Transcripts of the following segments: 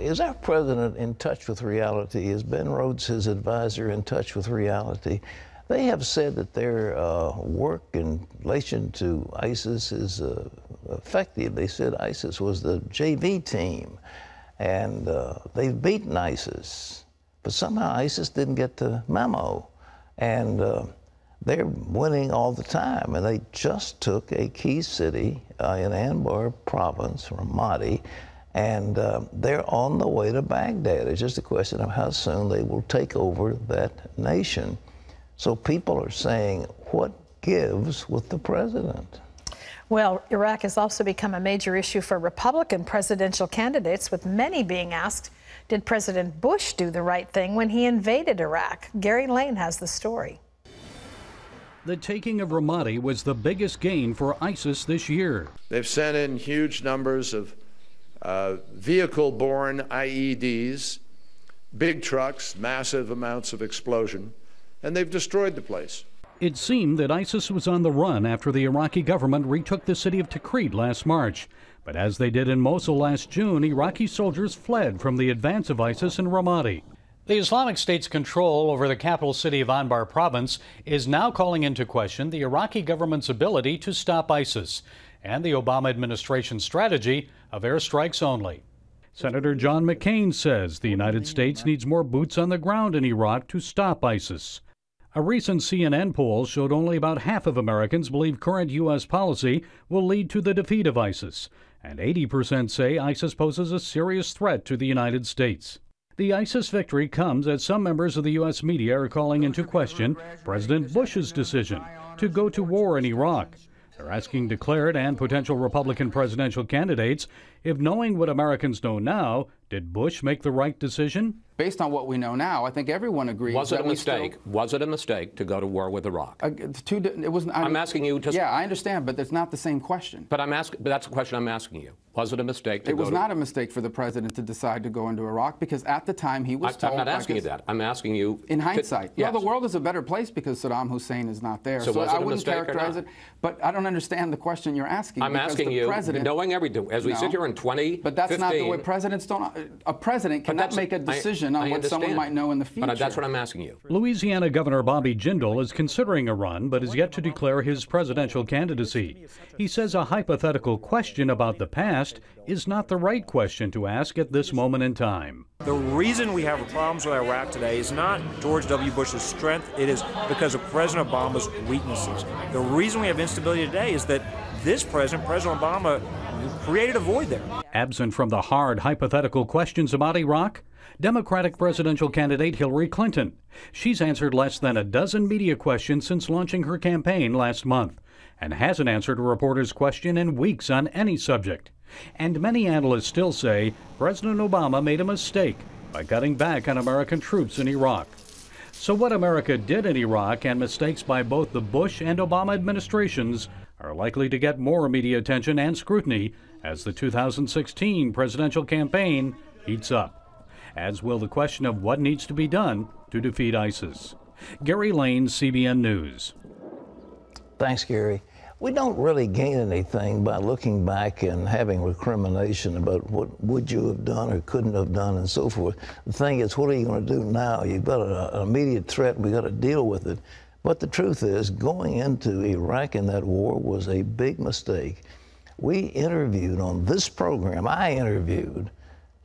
is our president in touch with reality? Is Ben Rhodes, his advisor, in touch with reality? They have said that their work in relation to ISIS is effective. They said ISIS was the JV team, and they've beaten ISIS. But somehow ISIS didn't get the memo, and they're winning all the time. And they just took a key city in Anbar province, Ramadi, and they're on the way to Baghdad. It's just a question of how soon they will take over that nation. So people are saying, what gives with the president? Well, Iraq has also become a major issue for Republican presidential candidates, with many being asked, did President Bush do the right thing when he invaded Iraq? Gary Lane has the story. The taking of Ramadi was the biggest gain for ISIS this year. They've sent in huge numbers of vehicle-borne IEDs, big trucks, massive amounts of explosion, and they've destroyed the place. It seemed that ISIS was on the run after the Iraqi government retook the city of Tikrit last March. But as they did in Mosul last June, Iraqi soldiers fled from the advance of ISIS in Ramadi. The Islamic State's control over the capital city of Anbar province is now calling into question the Iraqi government's ability to stop ISIS and the Obama administration's strategy of airstrikes only. Senator John McCain says the United States needs more boots on the ground in Iraq to stop ISIS. A recent CNN poll showed only about half of Americans believe current U.S. policy will lead to the defeat of ISIS, and 80% say ISIS poses a serious threat to the United States. The ISIS victory comes as some members of the U.S. media are calling into question President Bush's decision to go to war in Iraq. They're asking declared and potential Republican presidential candidates if, knowing what Americans know now, did Bush make the right decision? Based on what we know now, I think everyone agrees. Was it a mistake? Was it a mistake to go to war with Iraq? It wasn't. I'm asking you to. Yeah, I understand, but it's not the same question. But that's the question I'm asking you. Was it a mistake to go? It was not a mistake for the president to decide to go into Iraq, because at the time he was told. I'm not asking you that. I'm asking you. In hindsight, yes. Well, the world is a better place because Saddam Hussein is not there. So was it I wouldn't characterize it. But I don't understand the question you're asking. I'm asking you, knowing everything, as we sit here in 2015. But that's not the way presidents don't. A president cannot make a decision on what someone might know in the future. But that's what I'm asking you. Louisiana Governor Bobby Jindal is considering a run, but is yet to declare his presidential candidacy. He says a hypothetical question about the past is not the right question to ask at this moment in time. The reason we have problems with Iraq today is not George W. Bush's strength. It is because of President Obama's weaknesses. The reason we have instability today is that this president, President Obama, created a void there. Absent from the hard hypothetical questions about Iraq, Democratic presidential candidate Hillary Clinton. She's answered less than a dozen media questions since launching her campaign last month, and hasn't answered a reporter's question in weeks on any subject. And many analysts still say President Obama made a mistake by cutting back on American troops in Iraq. So what America did in Iraq and mistakes by both the Bush and Obama administrations are likely to get more media attention and scrutiny as the 2016 presidential campaign heats up, as will the question of what needs to be done to defeat ISIS. Gary Lane, CBN News. Thanks, Gary. We don't really gain anything by looking back and having recrimination about what would you have done or couldn't have done and so forth. The thing is, what are you going to do now? You've got an immediate threat. We've got to deal with it. But the truth is, going into Iraq in that war was a big mistake. We interviewed on this program, I interviewed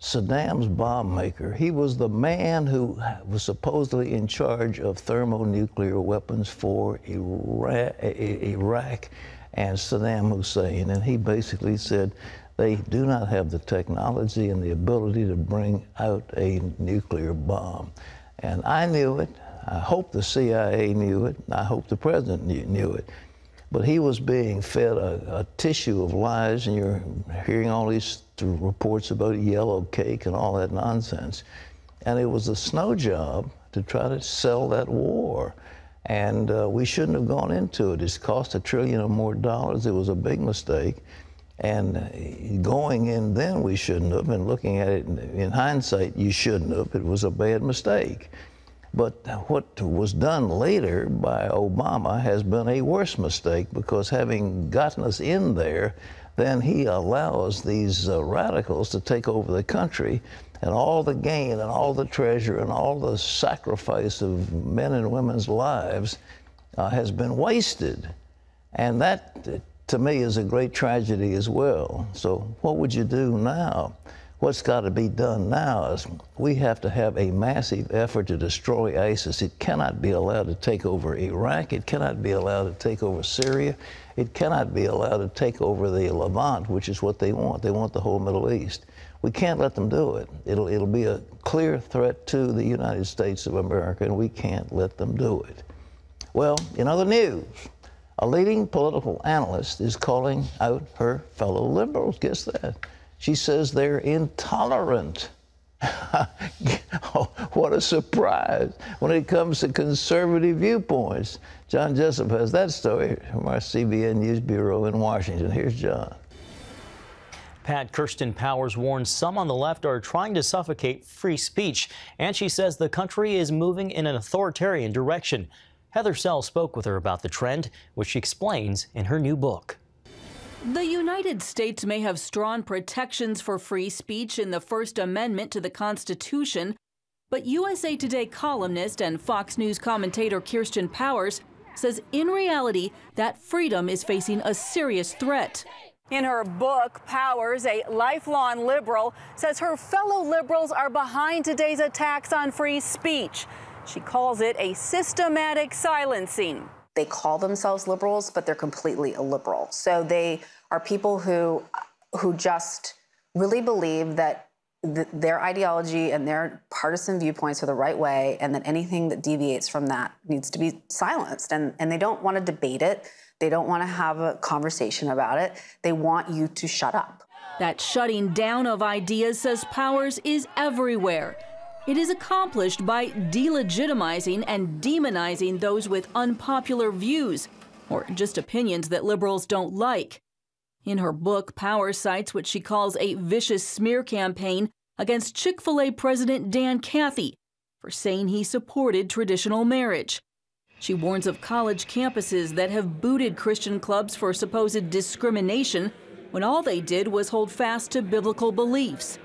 Saddam's bomb maker. He was the man who was supposedly in charge of thermonuclear weapons for Iraq and Saddam Hussein. And he basically said they do not have the technology and the ability to bring out a nuclear bomb. And I knew it. I hope the CIA knew it. I hope the president knew it. But he was being fed a tissue of lies, and you're hearing all these reports about yellow cake and all that nonsense. And it was a snow job to try to sell that war. And we shouldn't have gone into it. It's cost $1 trillion or more dollars. It was a big mistake. And going in then, we shouldn't have. And looking at it in hindsight, you shouldn't have. It was a bad mistake. But what was done later by Obama has been a worse mistake, because having gotten us in there, then he allows these radicals to take over the country and all the gain and all the treasure and all the sacrifice of men and women's lives has been wasted. And that, to me, is a great tragedy as well. So what would you do now? What's got to be done now is we have to have a massive effort to destroy ISIS. It cannot be allowed to take over Iraq. It cannot be allowed to take over Syria. It cannot be allowed to take over the Levant, which is what they want. They want the whole Middle East. We can't let them do it. It'll be a clear threat to the United States of America, and we can't let them do it. Well, in other news, a leading political analyst is calling out her fellow liberals. Guess that. She says they're intolerant. Oh, what a surprise when it comes to conservative viewpoints. John Jessup has that story from our CBN News Bureau in Washington. Here's John. Pat, Kirsten Powers warns some on the left are trying to suffocate free speech, and she says the country is moving in an authoritarian direction. Heather Sells spoke with her about the trend, which she explains in her new book. The United States may have strong protections for free speech in the First Amendment to the Constitution, but USA Today columnist and Fox News commentator Kirsten Powers says in reality that freedom is facing a serious threat. In her book, Powers, a lifelong liberal, says her fellow liberals are behind today's attacks on free speech. She calls it a systematic silencing. They call themselves liberals, but they're completely illiberal. So they are people who just really believe that their ideology and their partisan viewpoints are the right way, and that anything that deviates from that needs to be silenced. And they don't want to debate it. They don't want to have a conversation about it. They want you to shut up. That shutting down of ideas, says Powers, is everywhere. It is accomplished by delegitimizing and demonizing those with unpopular views or just opinions that liberals don't like. In her book, Powers cites what she calls a vicious smear campaign against Chick-fil-A President Dan Cathy for saying he supported traditional marriage. She warns of college campuses that have booted Christian clubs for supposed discrimination when all they did was hold fast to biblical beliefs.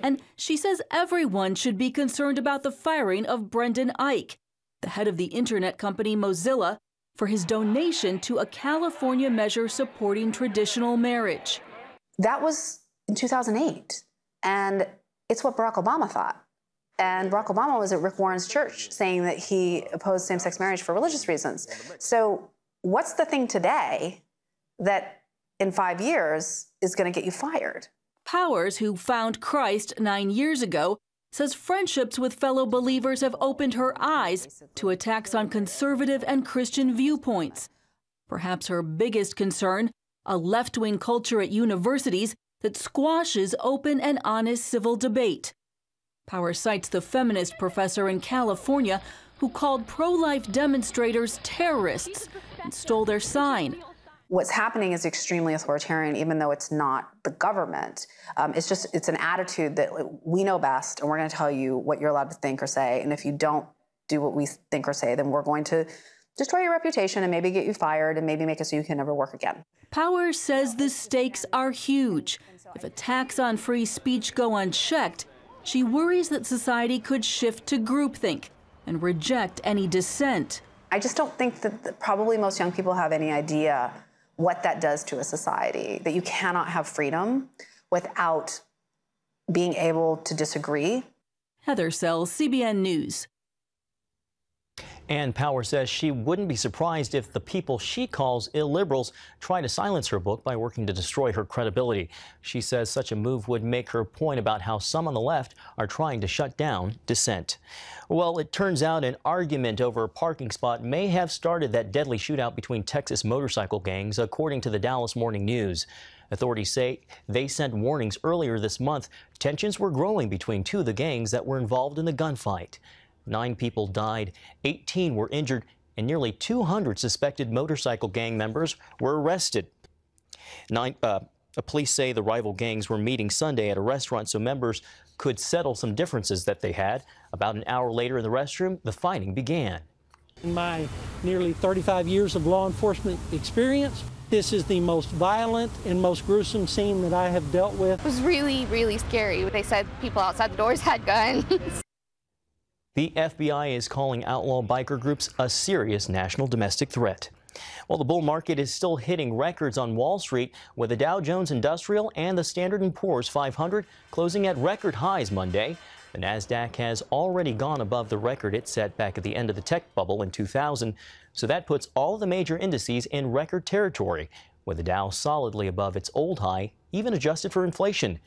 And she says everyone should be concerned about the firing of Brendan Eich, the head of the internet company Mozilla, for his donation to a California measure supporting traditional marriage. That was in 2008, and it's what Barack Obama thought. And Barack Obama was at Rick Warren's church saying that he opposed same-sex marriage for religious reasons. So what's the thing today that in 5 years is going to get you fired? Powers, who found Christ 9 years ago, says friendships with fellow believers have opened her eyes to attacks on conservative and Christian viewpoints. Perhaps her biggest concern, a left-wing culture at universities that squashes open and honest civil debate. Powers cites the feminist professor in California who called pro-life demonstrators terrorists and stole their sign. What's happening is extremely authoritarian, even though it's not the government. It's an attitude that we know best, and we're going to tell you what you're allowed to think or say. And if you don't do what we think or say, then we're going to destroy your reputation and maybe get you fired and maybe make it so you can never work again. Powers says the stakes are huge. If attacks on free speech go unchecked, she worries that society could shift to groupthink and reject any dissent. I just don't think that probably most young people have any idea what that does to a society, that you cannot have freedom without being able to disagree. Heather Sells, CBN News. And Powers says she wouldn't be surprised if the people she calls illiberals try to silence her book by working to destroy her credibility. She says such a move would make her point about how some on the left are trying to shut down dissent. Well, it turns out an argument over a parking spot may have started that deadly shootout between Texas motorcycle gangs, according to the Dallas Morning News. Authorities say they sent warnings earlier this month. Tensions were growing between two of the gangs that were involved in the gunfight. 9 people died, 18 were injured, and nearly 200 suspected motorcycle gang members were arrested. Police say the rival gangs were meeting Sunday at a restaurant so members could settle some differences that they had. About an hour later in the restroom, the fighting began. In my nearly 35 years of law enforcement experience, This is the most violent and most gruesome scene that I have dealt with. It was really, really scary. They said people outside the doors had guns. The FBI is calling outlaw biker groups a serious national domestic threat. Well, the bull market is still hitting records on Wall Street, with the Dow Jones Industrial and the Standard & Poor's 500 closing at record highs Monday. The Nasdaq has already gone above the record it set back at the end of the tech bubble in 2000, so that puts all the major indices in record territory, with the Dow solidly above its old high, even adjusted for inflation.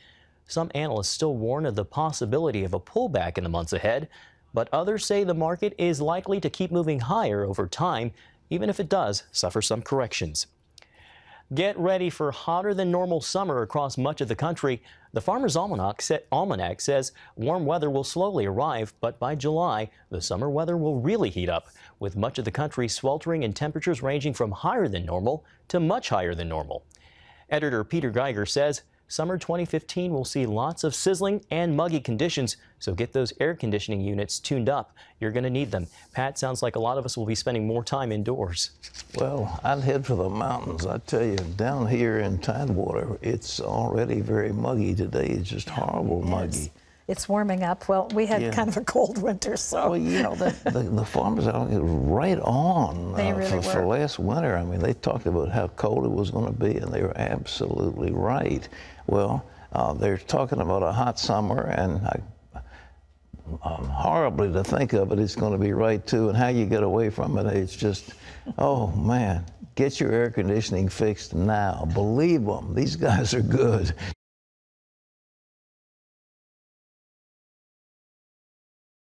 Some analysts still warn of the possibility of a pullback in the months ahead, but others say the market is likely to keep moving higher over time, even if it does suffer some corrections. Get ready for hotter than normal summer across much of the country. The Farmer's Almanac says warm weather will slowly arrive, but by July, the summer weather will really heat up, with much of the country sweltering in temperatures ranging from higher than normal to much higher than normal. Editor Peter Geiger says summer 2015 will see lots of sizzling and muggy conditions, so get those air conditioning units tuned up. You're going to need them. Pat, sounds like a lot of us will be spending more time indoors. Well, I'd head for the mountains. I tell you, down here in Tidewater, it's already very muggy today. It's just horrible muggy. It's warming up. Well, we had kind of a cold winter, so. Well, you know, the farmers out here right on for last winter. I mean, they talked about how cold it was going to be, and they were absolutely right. Well, they're talking about a hot summer, and horribly to think of it, it's going to be right, too. And how you get away from it, it's just, oh, man, get your air conditioning fixed now. Believe them, these guys are good.